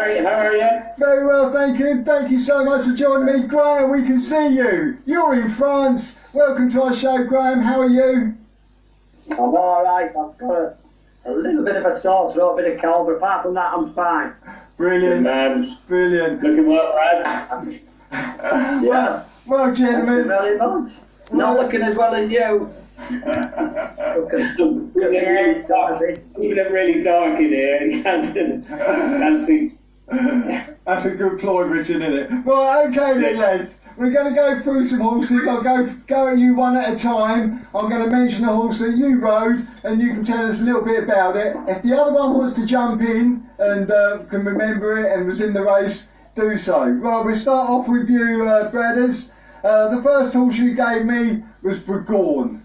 Gary. How are you? Very well, thank you. Thank you so much for joining me, Graham. We can see you. You're in France. Welcome to our show, Graham. How are you? I'm all right. I've got a little bit of a sore throat, a bit of cold, but apart from that, I'm fine. Brilliant, Good man. brilliant. Looking well, Brad. Yeah. Well, Thank you gentlemen. very much. Not looking as well as you. Keeping it really dark in here. You can't see. That's a good ploy, Richard, isn't it? Right, okay then, lads. We're going to go through some horses. I'll go at you one at a time. I'm going to mention a horse that you rode, and you can tell us a little bit about it. If the other one wants to jump in and can remember it and was in the race, do so. Right, we'll start off with you, Bradders. The first horse you gave me was Bragorn.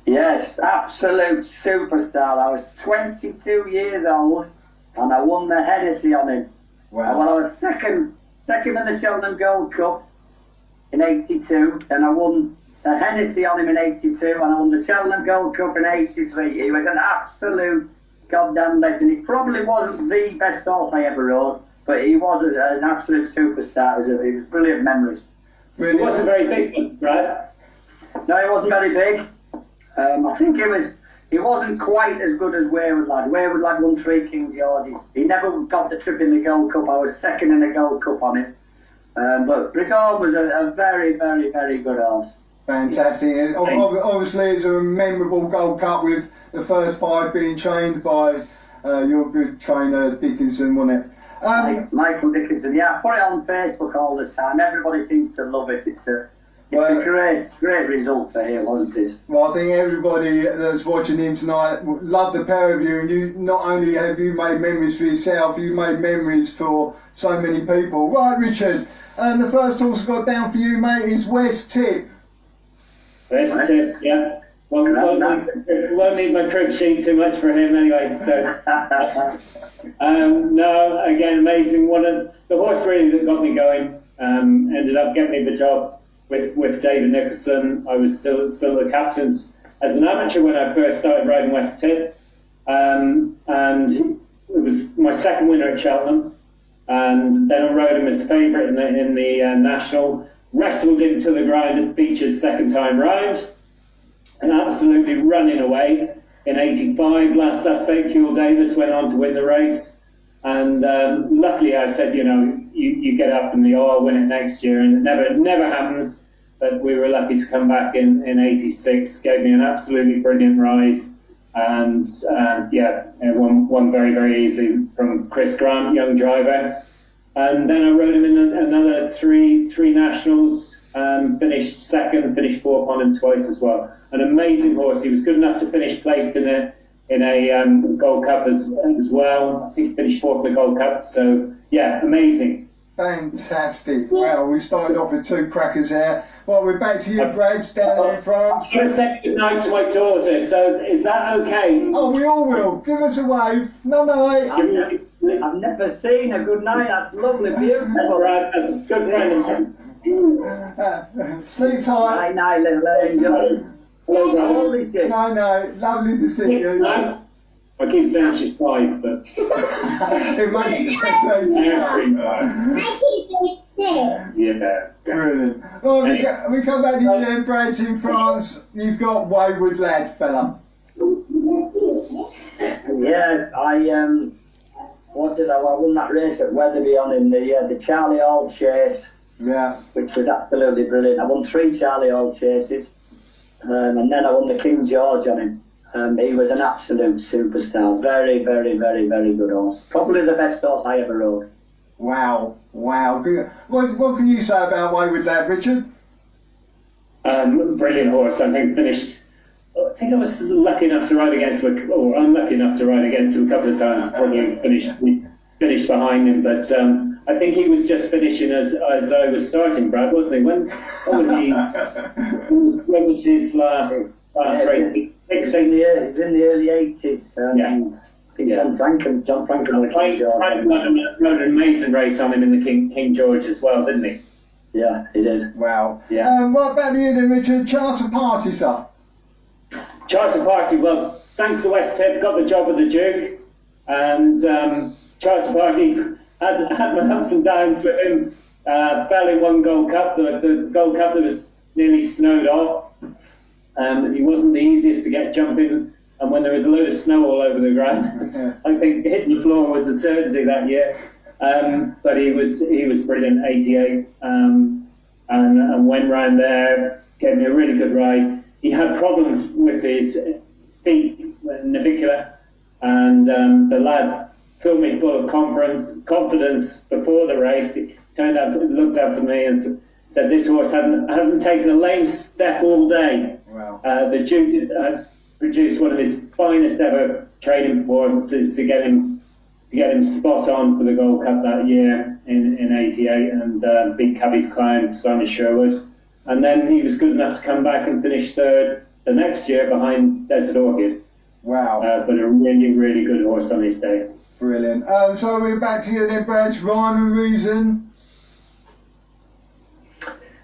Yes, absolute superstar. I was 22 years old, and I won the Hennessy on him. Wow. Well, I was second in the Cheltenham Gold Cup in '82, and I won the Hennessy on him in '82, and I won the Cheltenham Gold Cup in '83. He was an absolute goddamn legend. He probably wasn't the best horse I ever rode, but he was an absolute superstar. It was brilliant memories. He wasn't very big, Brad. No, he wasn't very big. I think he wasn't quite as good as Wayward Lad. Wayward Lad won 3 King Georges. He never got the trip in the Gold Cup. I was second in the Gold Cup on him. But Brigard was a very, very, very good horse. Fantastic. And obviously, it's a memorable Gold Cup with the first 5 being trained by your good trainer Dickinson, wasn't it? Michael Dickinson. Yeah, I put it on Facebook all the time. Everybody seems to love it. It's a great result for him, wasn't it? Well, I think everybody that's watching in tonight love the pair of you, and you not only have you made memories for yourself, you made memories for so many people. Right, Richard, and the first horse I've got down for you, mate, is West Tip. West Tip, yeah. Won't need my crib sheet too much for him anyway. So, no, again, amazing. One of the horse really that got me going. Ended up getting me the job with David Nicholson. I was still the captains as an amateur when I first started riding West Tip, and it was my second winner at Cheltenham. And then I rode him as favourite in the national. Wrestled him to the ground at Beech's second time round, and absolutely running away in '85. Last suspect, Huel Davis, went on to win the race. And luckily, I said, you get up and I'll win it next year, and it never happens. But we were lucky to come back in '86. Gave me an absolutely brilliant ride, and won very, very easily from Chris Grant, young driver. And then I rode him in another three nationals. Finished second, finished fourth on him twice as well. An amazing horse. He was good enough to finish placed in a Gold Cup as well. I think he finished fourth in the Gold Cup. So yeah, amazing. Fantastic. Well, we started off with 2 crackers there. Well, we're back to you, Brad, down in France. I'm going to say good night to my daughter, so is that okay? Oh, we all will. Give us a wave. Night. I've never seen a good night. That's lovely, beautiful. That's right. That's a good friend. Sleep tight. Night, little angel. Hello, brother. No. Lovely to see you. I keep saying she's 5, but It makes you yeah. brilliant. Well, we come back to you then, Brad, in France. You've got Wayward Lad, fella. Yeah, I won that race at Wetherby on him, the Charlie Hall chase. Yeah. Which was absolutely brilliant. I won 3 Charlie Hall chases, and then I won the King George on him. He was an absolute superstar. Very, very, very, very good horse. Probably the best horse I ever rode. Wow. Good. What can you say about Wayward Lad, Richard? Brilliant horse. I think I was lucky enough to ride against him, or unlucky enough to ride against him a couple of times. Probably finished behind him, but I think he was just finishing as I was starting, Brad, wasn't he? When was his last race? It's in the early 80s. I think John Franken was King George. Rode an amazing race on him in the King George as well, didn't he? Yeah, he did. Wow. Yeah. What about you then, Richard? Charter Party, sir? Charter Party, well, thanks to West Tip, got the job with the Duke, and Charity Party had my ups and downs with him. Fell in one Gold Cup, the Gold Cup that was nearly snowed off. He wasn't the easiest to get jumping, and when there was a load of snow all over the ground, I think hitting the floor was a certainty that year. But he was brilliant, 88, and went round there, gave me a really good ride. He had problems with his feet, navicular, and the lad filled me full of confidence before the race. He looked up to me and said, "This horse hasn't taken a lame step all day." Wow. The Duke produced one of his finest ever training performances to get him spot on for the Gold Cup that year in '88, and beat Cabby's Clown, Simon Sherwood. And then he was good enough to come back and finish third the next year behind Desert Orchid. Wow. But a really, really good horse on his day. Brilliant. So we're back to you then, Branch. Rhyme and Reason.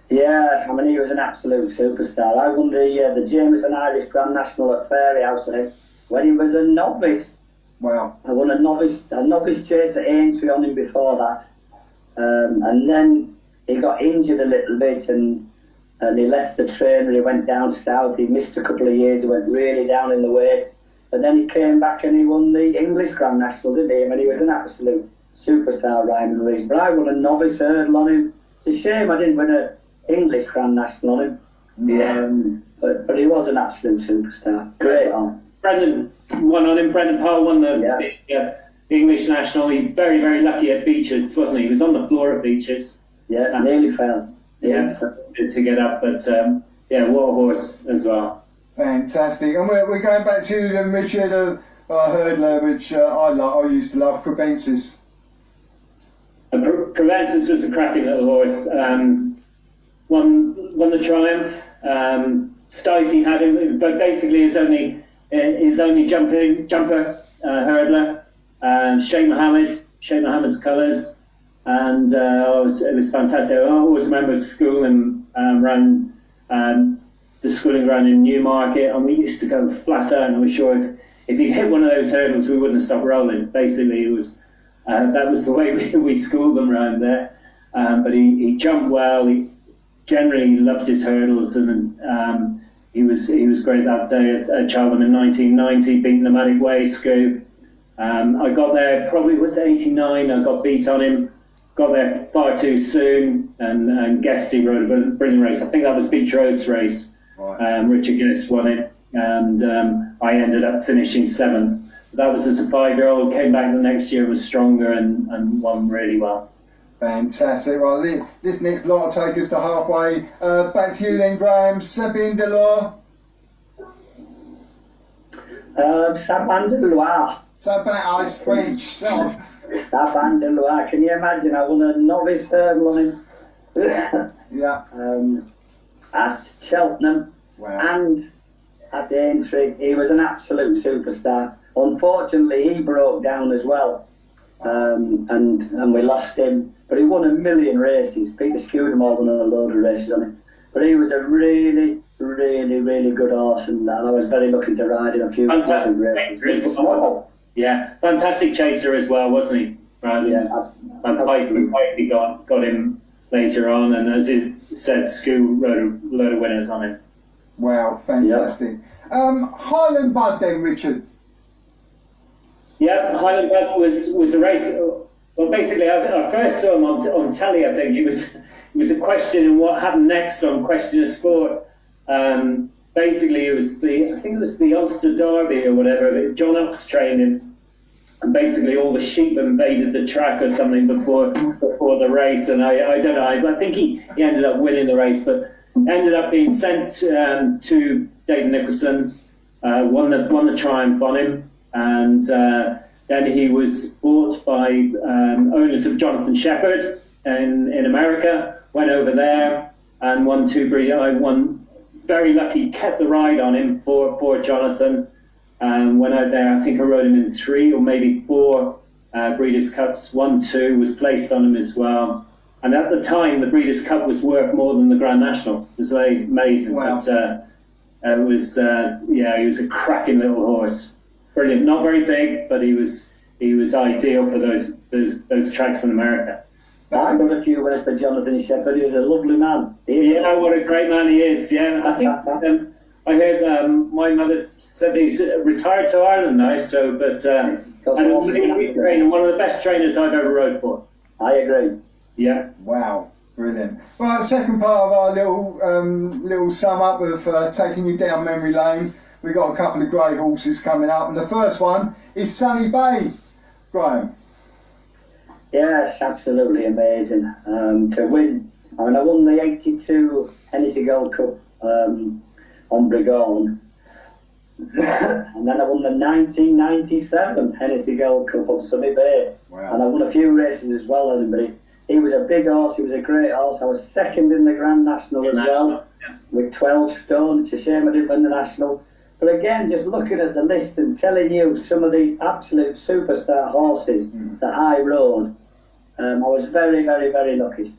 Yeah, I mean, he was an absolute superstar. I won the Jameson Irish Grand National at Fairyhouse when he was a novice. Wow. I won a novice chase at Aintree on him before that. And then he got injured a little bit and he left the trainer. He went down south. He missed a couple of years. He went really down in the weight. And then he came back and he won the English Grand National, didn't he? I mean, he was an absolute superstar, Ryan Rees. But I won a novice hurdle on him. It's a shame I didn't win an English Grand National on him. Yeah. But he was an absolute superstar. Great on. Brendan won on him. Brendan Powell won the English National. He very, very lucky at Beaches, wasn't he? He was on the floor at Beaches. Yeah, nearly fell. To get up. But what a horse as well. Fantastic. And we're going back to the Richard hurdler, which I used to love, Crebensis. Crebensis was a cracking little horse. Won the Triumph. Stitey had him, but basically his only jumper hurdler. Sheikh Mohammed's colours, and it was fantastic. I always remember school and ran the schooling ground in Newmarket, and we used to go flat out, and I was sure if he hit one of those hurdles we wouldn't have stopped rolling. Basically it was that was the way we schooled them around there. But he jumped well. He generally loved his hurdles, and he was great that day at Cheltenham in 1990, beating the Nomadic Way Scoop. I got there probably was 89. I got beat on him. Got there far too soon, and Guesty rode a brilliant race. I think that was Beach Road's race. Right. Richard Guinness won it, and I ended up finishing 7th. That was as a 5-year-old. Came back the next year, was stronger, and won really well. Fantastic. Well, this next lot will take us to halfway. Back to you then, Graham. Sabine Delors. Sabine Delors. Sabine, it's French. Sabine Delors. Can you imagine? I won a novice hurdle on him. Yeah. At Cheltenham. Wow. And at Aintree. He was an absolute superstar. Unfortunately, he broke down as well. And we lost him. But he won a million races. Peter Scudamore won a load of races on him. But he was a really, really, really good horse, and I was very lucky to ride in a few races. Yeah, fantastic chaser as well, wasn't he? Right. Yeah. And Pikey got him later on, and as it said, Scu rode a load of winners on him. Wow, fantastic. Yeah. Highland Bud then, Richard. Yeah, Highland Bud was a race. Well, basically, I first saw him on telly. I think it was a question and what happened next on Question of Sport. Basically, it was the Ulster Derby or whatever. John Ox trained him, and basically all the sheep invaded the track or something before the race. And I don't know. I think he ended up winning the race, but ended up being sent to David Nicholson. Won the Triumph on him, and then he was bought by owners of Jonathan Shepherd in America. Went over there and won 2 breed. I won very lucky, kept the ride on him for Jonathan. Went out there, I think I rode him in 3 or maybe 4 Breeders' Cups. 1, 2 was placed on him as well. And at the time, the Breeders' Cup was worth more than the Grand National. It was very amazing. Wow. But he was a cracking little horse. Brilliant. Not very big, but he was he was ideal for those tracks in America. I've got a few words for Jonathan Shepherd. He was a lovely man. Yeah, what a great man he is. Yeah, I think I heard my mother said he's retired to Ireland now. So, but and an amazing trainer, one of the best trainers I've ever rode for. I agree. Yeah. Wow, brilliant. Right, the second part of our little sum up of taking you down memory lane. We've got a couple of great horses coming up, and the first one is Sunny Bay. Graham. Yes, absolutely amazing. To win, I mean, I won the 82 Hennessy Gold Cup on Brigorn. And then I won the 1997 Hennessy Gold Cup on Sunny Bay. Wow. And I won a few races as well, but he was a big horse, he was a great horse. I was second in the Grand National as well, with 12 stone. It's a shame I didn't win the National. But again, just looking at the list and telling you some of these absolute superstar horses that I rode, I was very, very, very lucky.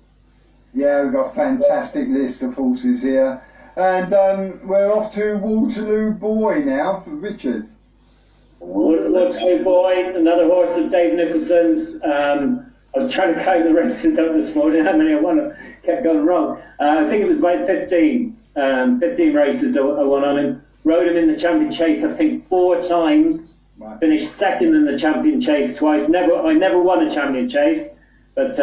Yeah, we've got a fantastic list of horses here. And we're off to Waterloo Boy now for Richard. Waterloo Boy, another horse of Dave Nicholson's. I was trying to count the races up this morning, how many I won, I kept going wrong. I think it was like 15 races I won on him. Rode him in the Champion Chase, I think 4 times. Right. Finished second in the Champion Chase twice. I never won a Champion Chase, but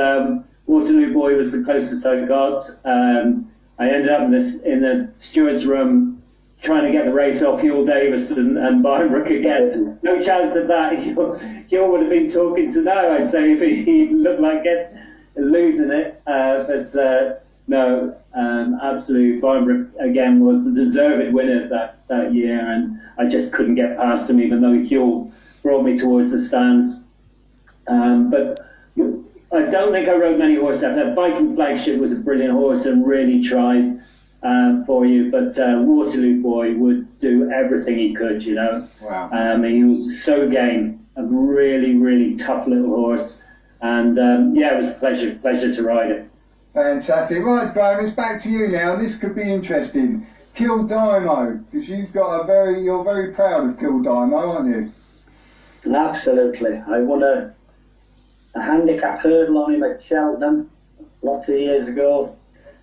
Waterloo Boy was the closest I got. I ended up in the steward's room trying to get the race off Huel Davis and Byron again. No chance of that. Huel would have been talking to now, I'd say, if he looked like losing it. No, absolutely. Byron again was the deserved winner that year, and I just couldn't get past him, even though Huel brought me towards the stands. But I don't think I rode many horses after that. Viking Flagship was a brilliant horse and really tried for you, but Waterloo Boy would do everything he could, you know. Wow. He was so game, a really, really tough little horse, and yeah, it was a pleasure to ride it. Fantastic. Right, Graham, it's back to you now. This could be interesting. Kildimo, because you're very proud of Kildimo, aren't you? Absolutely. I won a handicap hurdle on him at Cheltenham lots of years ago,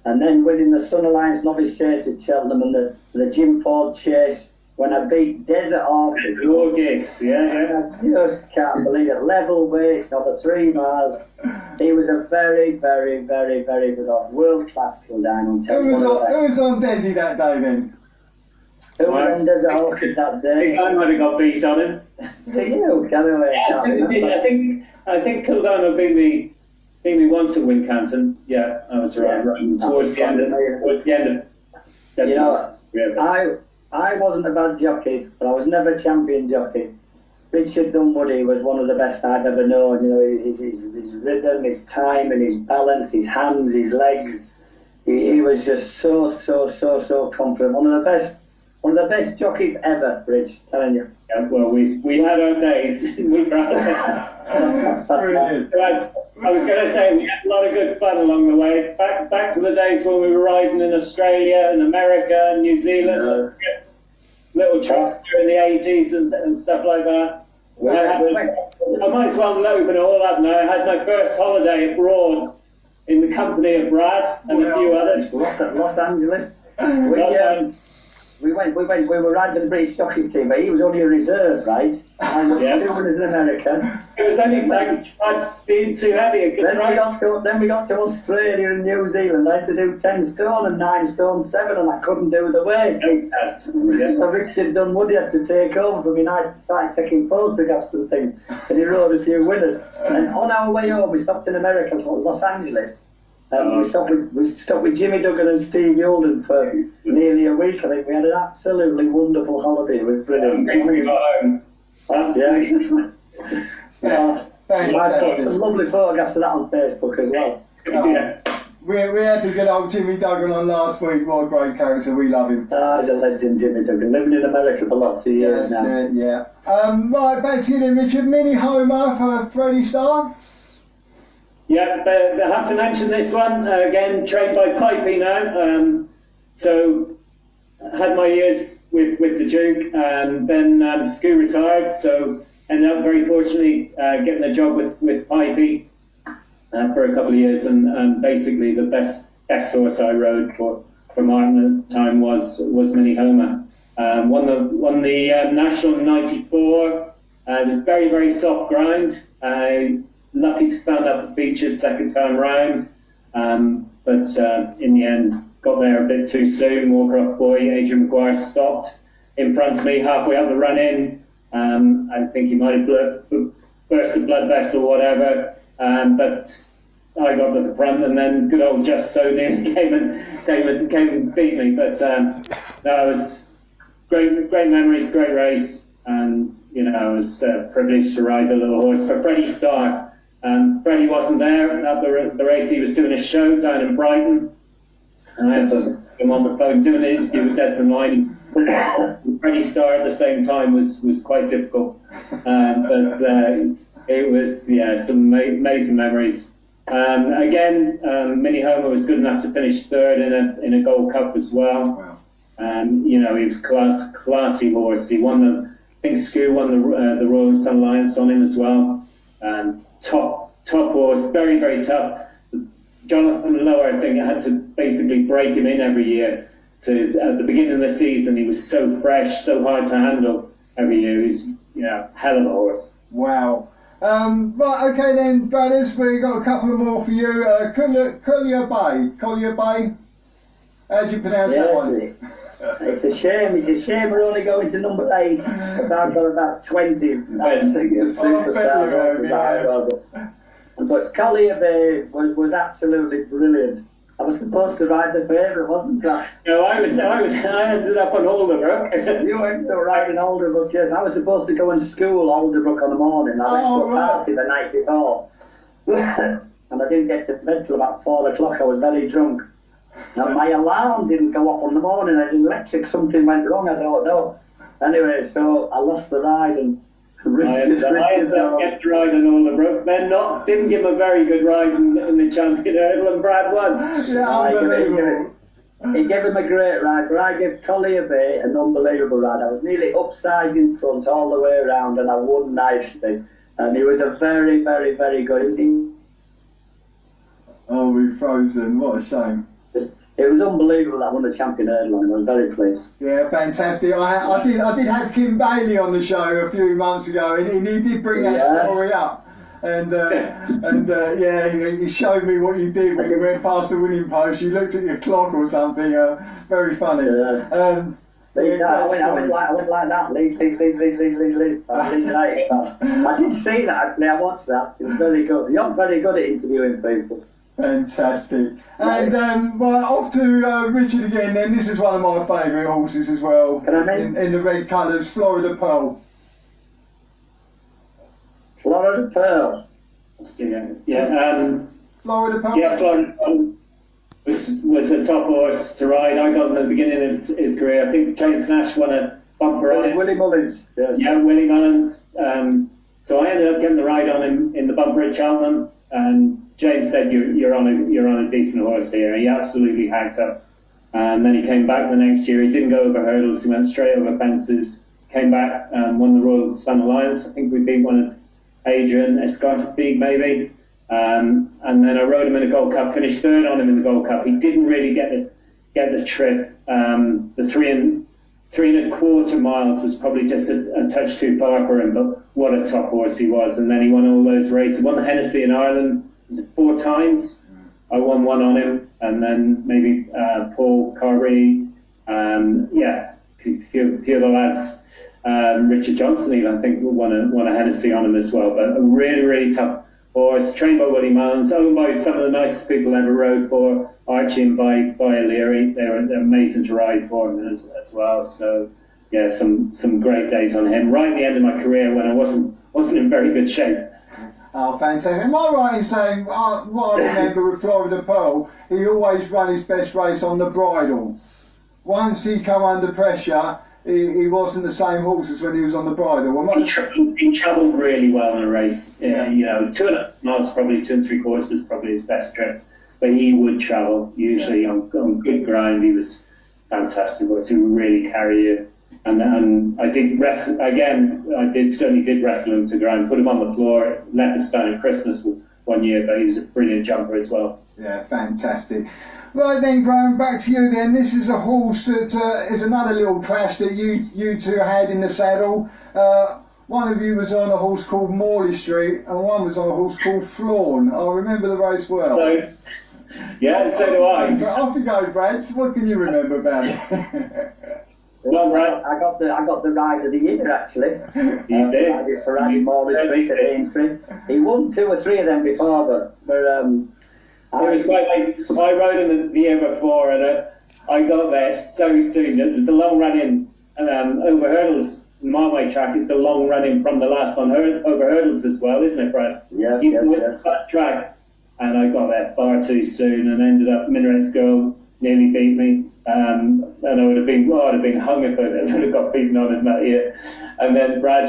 and then winning the Sun Alliance Novice Chase at Cheltenham and the Jim Ford Chase when I beat Desert Orchid. Yeah. I just can't believe it. Level weights over 3 miles. He was a very, very, very, very good horse. World class Kildimo. Who was on Desi that day then? Who was on Desert Orchid that day? I think I might have got beat on him. To you, Galloway. I think Kildimo beat me once at Wincanton. Yeah, I was right. Towards the end of. You know, I wasn't a bad jockey, but I was never a champion jockey. Richard Dunwoody was one of the best I've ever known. You know, his rhythm, his time, and his balance, his hands, his legs. He was just so confident. One of the best jockeys ever, Rich. Telling you. Yeah, well, we had our days. Brilliant. I was going to say we had a lot of good fun along the way. Back to the days when we were riding in Australia and America and New Zealand, little trips during the 80s and stuff like that. I might as well open it all up now. I had my first holiday abroad in the company of Brad and a few others. Los Angeles. We were riding the British jockey team, but he was only a reserve, right? And we were doing as an American. It was only thanks to Brad being too heavy. Then we got to Australia and New Zealand. I had to do 10 stone and 9 stone 7, and I couldn't do the weight. So Richard Dunwoody had to take over for me, and I had to start taking photographs and things. And he rode a few winners. And on our way home, we stopped in America, Los Angeles. We stopped with Jimmy Duggan and Steve Yolden for nearly a week. I think we had an absolutely wonderful holiday. It was brilliant. We got home. I put some lovely photographs of that on Facebook as well. We had the good old Jimmy Duggan on last week. What a great character. We love him. He's a legend, Jimmy Duggan. Living in America for lots of years now. Yeah. Right, back to you then, Richard. Mini homer for Freddie Starr. Yeah, but I have to mention this one again. Trained by Pipey now. So I had my years with the Duke, and then Scoo retired. So ended up very fortunately getting a job with Pipey for a couple of years, and basically the best horse I rode for Martin at the time was Mini Homer. Won the National in '94. It was very, very soft ground. Lucky to stand up at Beaches second time round, but in the end got there a bit too soon. Warcroft boy Adrian Maguire stopped in front of me halfway up the run in. I think he might have burst a blood vessel or whatever, but I got to the front, and then good old Just So nearly came and beat me. But no, it was great memories, great race, and I was privileged to ride the little horse for Freddie Starr. Freddie wasn't there at the race. He was doing a show down in Brighton, and I had to get him on the phone doing an interview with Desmond Line. Freddie Starr at the same time was quite difficult, but it was some amazing memories. Again, Mini Homer was good enough to finish third in a Gold Cup as well. Wow. He was classy horse. He won I think Skoo won the Royal Sun Alliance on him as well. Top horse, very, very tough. Jonathan Lowe, I think, had to basically break him in every year. So at the beginning of the season, he was so fresh, so hard to handle every year. He was, hell of a horse. Wow. Right, okay then, brothers, we've got a couple of more for you. Collier Bay. How do you pronounce that one? It's a shame we're only going to number 8, because I've got about 20. But Collier Bay was absolutely brilliant. I was supposed to ride the favourite, wasn't I? No, I ended up on Alderbrook. You ended up riding Alderbrook, yes. I was supposed to go into school Alderbrook on the morning. I went to a party the night before. And I didn't get to bed till about 4 o'clock. I was very drunk. And my alarm didn't go off on the morning. Something went wrong, I don't know. Anyway, so I lost the ride, and I ended up getting to ride on Alderbrook. Ben didn't give him a very good ride in the Champion Hurdle, and Brad won. He gave him a great ride, but I gave Collier Bay an unbelievable ride. I was nearly upside in front all the way around, and I won nicely. And he was a very, very, very good. Oh, we've frozen. What a shame. It was unbelievable that I won the Champion Hurdle on him. I was very pleased. Yeah, fantastic. I did have Kim Bailey on the show a few months ago, and he did bring that story up. And he showed me what you did when you went past the winning post. You looked at your clock or something. Very funny. Yeah. I went like that. Leave. I did see that actually. I watched that. It was very good. You're very good at interviewing people. Fantastic. And off to Richard again then. This is one of my favourite horses as well. Can I name? In the red colours, Florida Pearl. Florida Pearl. Yeah. Florida Pearl. Yeah, Florida Pearl was a top horse to ride. I got him at the beginning of his career. I think James Nash won a bumper on him. Willie Mullins. Yes. Yeah, Willie Mullins. So I ended up getting the ride on him in the bumper at Cheltenham, and James said, "You're on a decent horse here." He absolutely hacked up, and then he came back the next year. He didn't go over hurdles. He went straight over fences. Came back and won the Royal Sun Alliance. I think we beat one of Adrian Escarfig maybe, and then I rode him in a Gold Cup. Finished third on him in the Gold Cup. He didn't really get the trip. The 3.25 miles was probably just a touch too far for him. But what a top horse he was! And then he won all those races. Won the Hennessy in Ireland. Was it 4 times? I won one on him, and then maybe Paul Carey, a few of the lads, Richard Johnson even, I think, won a Hennessy on him as well. But a really, really tough horse, trained by Willie Mullins, owned by some of the nicest people I ever rode for, Archie and by O'Leary. They're amazing to ride for him as well. So yeah, some great days on him. Right at the end of my career when I wasn't in very good shape. Oh, fantastic. Am I right in saying, what I remember with Florida Pearl, he always ran his best race on the bridle. Once he come under pressure, he wasn't the same horse as when he was on the bridle. He travelled really well in a race. Yeah. 2.5 miles, probably 2 3/4 was probably his best trip. But he would travel, usually on good ground. He was fantastic. He would really carry you. And I did wrestle again. Certainly did wrestle him to ground, put him on the floor, Leopardstown at Christmas one year, but he was a brilliant jumper as well. Yeah, fantastic. Right then, Graham, back to you then. This is a horse that is another little clash that you two had in the saddle. One of you was on a horse called Morley Street, and one was on a horse called Flawn. I remember the race well. So do I. Off you go, Brad. What can you remember about it? Well, Brad, I got the ride of the year actually. You did. I did for Andy Morley Street at Aintree. He won 2 or 3 of them before, but it was quite nice. I rode him the year before, and I got there so soon. It was a long run in over hurdles. Marmite track. It's a long run in from the last on over hurdles as well, isn't it, Brad? Yes. That track, and I got there far too soon, and ended up Minaret's Girl nearly beat me. And I would have been hung if I would have got beaten on him that year. And then Brad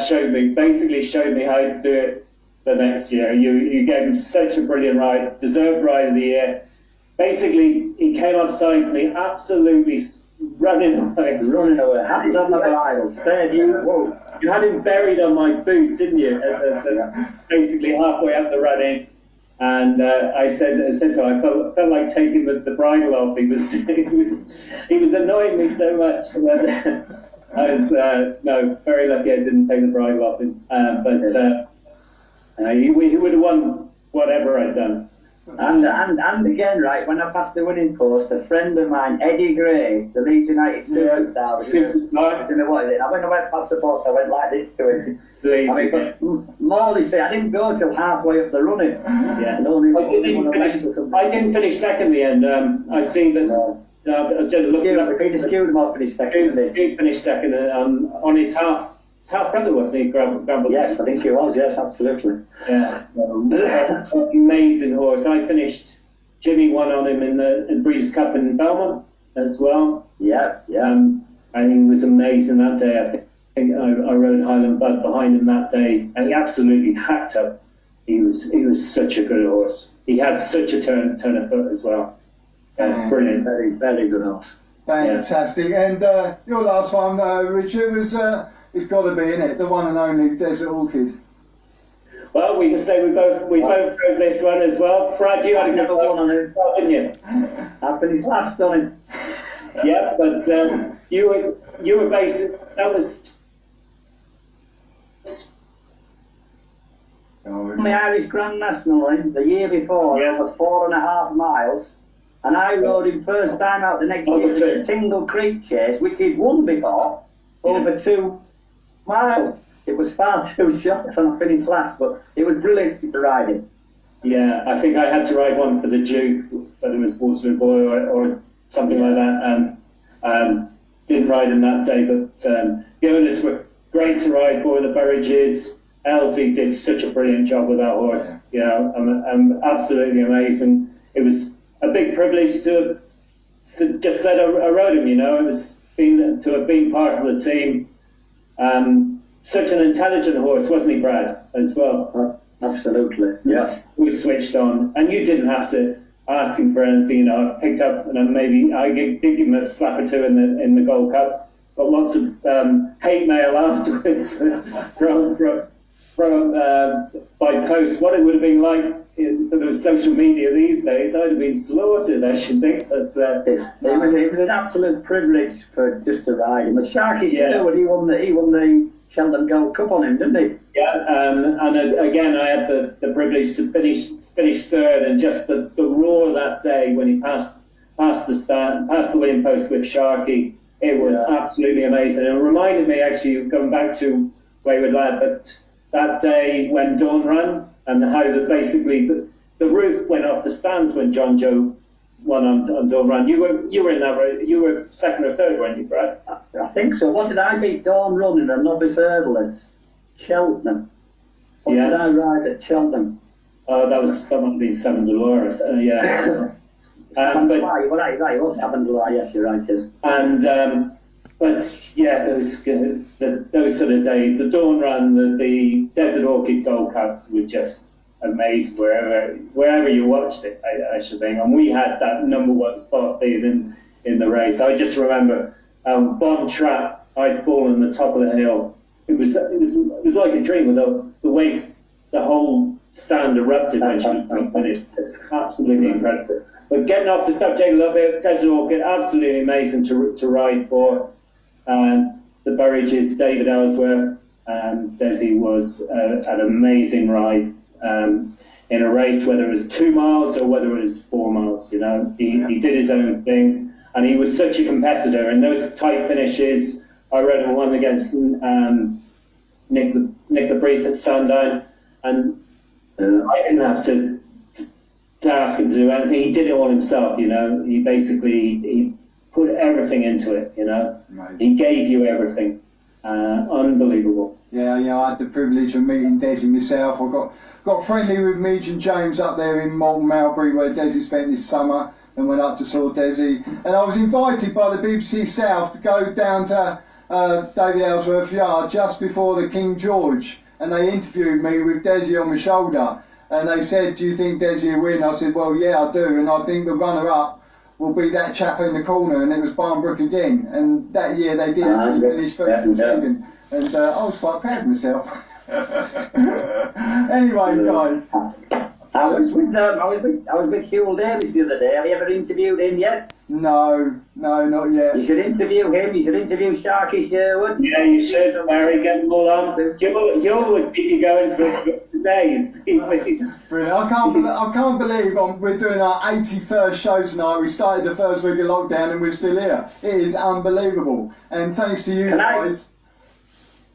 basically showed me how to do it the next year. You gave him such a brilliant ride, deserved ride of the year. Basically, he came up sides me, absolutely running away. Hands on the bridle. You had him buried on my boot, didn't you? Basically halfway up the run in. And I said to him, I felt like taking the bridle off. He was annoying me so much. I was very lucky I didn't take the bridle off him. He would have won whatever I'd done. And again, right, when I passed the winning post, a friend of mine, Eddie Gray, the Leeds United superstar, was in the what is it? When I went past the post, I went like this to him. Morley Street, I didn't go till halfway up the running. Yeah. I didn't finish second in the end. I see that. Peter Skewdemore finished second. He finished second on his half brother, wasn't he? Gramble? Yes, I think he was. Yes, absolutely. Yeah. So amazing horse. I finished. Jimmy won on him in the Breeders' Cup in Belmont as well. Yeah. And he was amazing that day. I think I rode Highland Bud behind him that day, and he absolutely hacked up. He was such a good horse. He had such a turn of foot as well. Brilliant. Very, very good horse. Fantastic. Yeah. And your last one, Richard, was it's got to be in it, the one and only Desert Orchid. Well, we can say we both rode this one as well. Brad, you had a good one on it, didn't you? I finished last on it. Yeah, but you were basic. That was. On the Irish Grand National the year before, over 4.5 miles, and I rode him first time out the next year in the Tingle Creek Chase, which he'd won before, over 2 miles. It was far too short, and I finished last, but it was brilliant to ride him. Yeah, I think I had to ride one for the Duke, whether it was Waterloo Boy or something like that, and didn't ride him that day, but the owners were great to ride for, the Burridges. Elsie did such a brilliant job with that horse, absolutely amazing. It was a big privilege to just said I rode him, it was to have been part of the team. Such an intelligent horse, wasn't he, Brad, as well? Absolutely, yes. We switched on, and you didn't have to ask him for anything, I picked up, and maybe I did give him a slap or two in the Gold Cup, but lots of hate mail afterwards from by post. What it would have been like in sort of social media these days, I'd have been slaughtered, I should think. But it was an absolute privilege for just to ride him. Sharky Stewart, he won the Cheltenham Gold Cup on him, didn't he? Yeah, and again, I had the privilege to finish third, and just the roar that day when he passed the winning post with Sharky, it was absolutely amazing. And it reminded me, actually, going back to Wayward Lad, but that day when Dawn ran, and how basically the roof went off the stands when John Joe won on Dawn Run. You were in that race. You were second or third, weren't you, Brad? I think so. What did I beat Dawn Run in a novice hurdle at Cheltenham? What did I ride at Cheltenham? Oh, that must have been Seven Dolores. Yeah. Right, it was Seven Dolores. Yes, you're right. Yes. And but yeah, those sort of days, the Dawn Run, the Desert Orchid Gold Cups were just amazing wherever you watched it, I should think. And we had that number one spot being in the race. I just remember Bon Trapp I'd fallen on the top of the hill. It was like a dream. The way the whole stand erupted when she finished. It's absolutely incredible. But getting off the subject a little bit, Desert Orchid, absolutely amazing to ride for. The Burridges, David Ellsworth, Desi was an amazing ride in a race, whether it was 2 miles or whether it was 4 miles. You know, he did his own thing, and he was such a competitor. And those tight finishes, I rode him one against Nick the Brief at Sundown, and I didn't have to ask him to do anything. He did it all himself. You know, he put everything into it. You know, Amazing. He gave you everything. Unbelievable. Yeah, I had the privilege of meeting Desi myself. I got friendly with Midge and James up there in Malton Malbury, where Desi spent this summer, and went up to saw Desi. And I was invited by the BBC South to go down to David Ellsworth's yard just before the King George, and they interviewed me with Desi on my shoulder. And they said, "Do you think Desi will win?" I said, "Well, yeah, I do, and I think the runner-up will be that chap in the corner," and it was Barnbrook again. And that year they did actually finish first and second, and I was quite proud of myself. Anyway, guys, I was with Hugh Davis the other day. Have you ever interviewed him yet? no, not yet. You should interview him. You should interview Sharky Sherwood. Yeah, you should, Barry. Get them all on. You'll would keep you going for days. Brilliant. I can't believe we're doing our 81st show tonight. We started the first week of lockdown and we're still here. It is unbelievable. And thanks to you guys.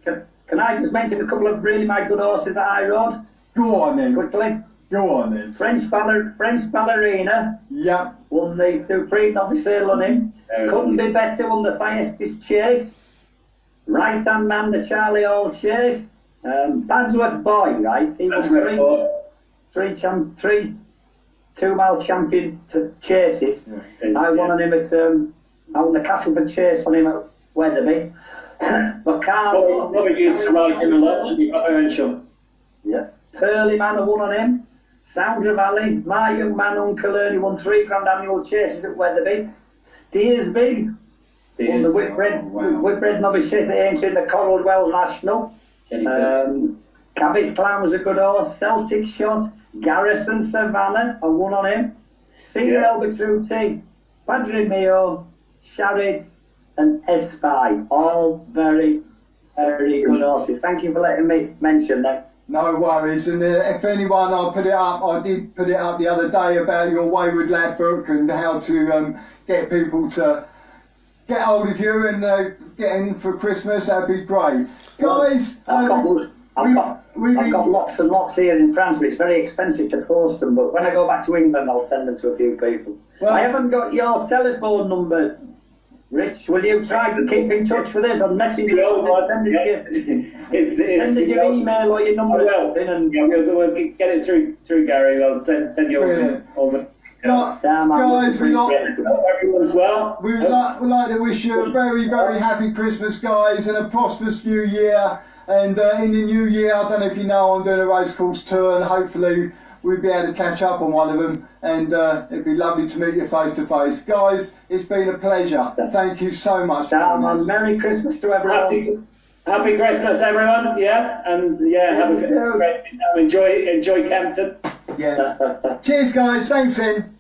Can I just mention a couple of really my good horses that I rode? Go on then. Quickly. Go on then. French Ballerina Yep. won the Supreme Novice Sale on him. Couldn't be better, won the Fastest Chase. Right Hand Man, the Charlie Hall Chase. Badsworth Boy, right? He was three 2 mile champion chases. Yeah. I won on him at I won the Castleford Chase on him at Weatherby. But Carl. Robert used to ride him a lot, didn't you, Papa? Yeah. Pearly Man, I won on him. Soundra Valley, My Young Man, Uncle Ernie won 3 grand annual chases at Weatherby. Steersby won the Whitbread Novice Chase at Aintree in the Coral Wells National. Cabbage Clown was a good horse. Celtic Shot, Garrison Savannah, I won on him. Senior Elbitruti, Padre Mio, Sharid, and Espy, all very, very good horses. Thank you for letting me mention them. No worries, and if anyone, I did put it up the other day about your Wayward Lad book and how to get people to get hold of you and get in for Christmas. That'd be great, guys. I've got lots and lots here in France, but it's very expensive to post them. But when I go back to England, I'll send them to a few people. Well, I haven't got your telephone number, Rich. Will you try to keep in touch with us on Messenger? Send us your email or your number. We'll get it through Gary. I'll send you all the details. Guys, everyone as well. We'd like to wish you a very, very happy Christmas, guys, and a prosperous new year. And in the new year, I don't know if you know, I'm doing a racecourse tour, and hopefully we'll be able to catch up on one of them, and it'd be lovely to meet you face to face. Guys, it's been a pleasure. Thank you so much for coming. Merry Christmas to everyone. Happy Christmas, everyone. Yeah, and have a great time. Enjoy Campton. Yeah. Cheers, guys. Thanks, then.